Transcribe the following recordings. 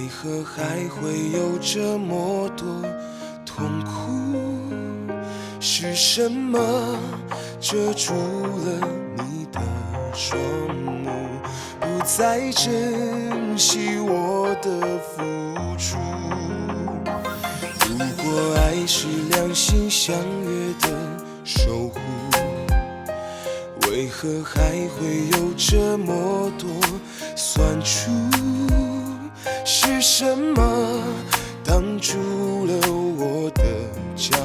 为何还会有这么多痛苦？是什么遮住了你的双目，不再珍惜我的付出？如果爱是两心相约的守护，为何还会有这么多酸楚？是什么挡住了我的脚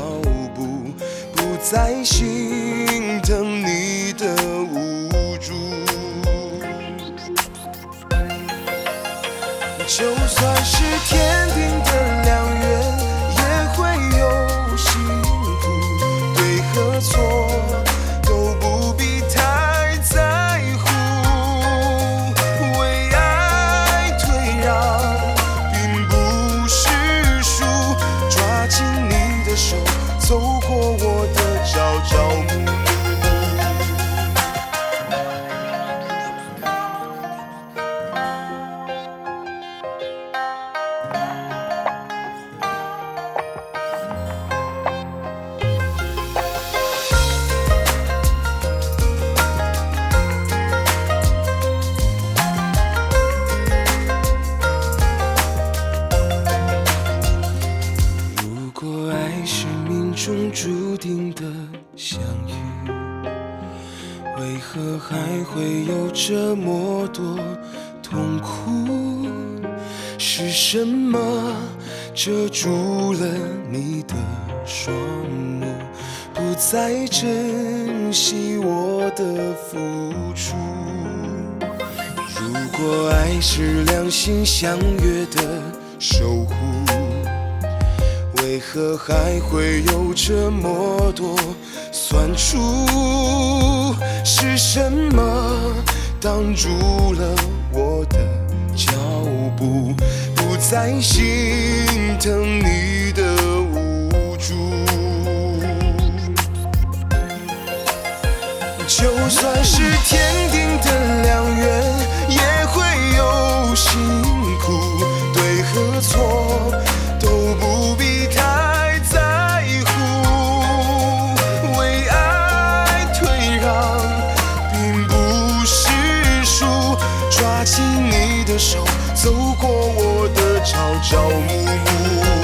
步，不再心疼你的无助？就算是天定的良缘，也会有辛苦，对和错都不必太在乎。为爱退让并不是输，抓紧你的手，走过我的朝朝暮暮。如果爱是命中注定的相遇，为何还会有这么多痛苦？是什么遮住了你的双目，不再珍惜我的付出？如果爱是两心相约的守护，为何还会有这么多酸楚？是什么挡住了我的脚步，不再心疼你的无助？就算是天定的良缘，也会有辛苦，对和错都不必太在乎。为爱退让并不是输，抓紧你的手，走过我的朝朝暮暮。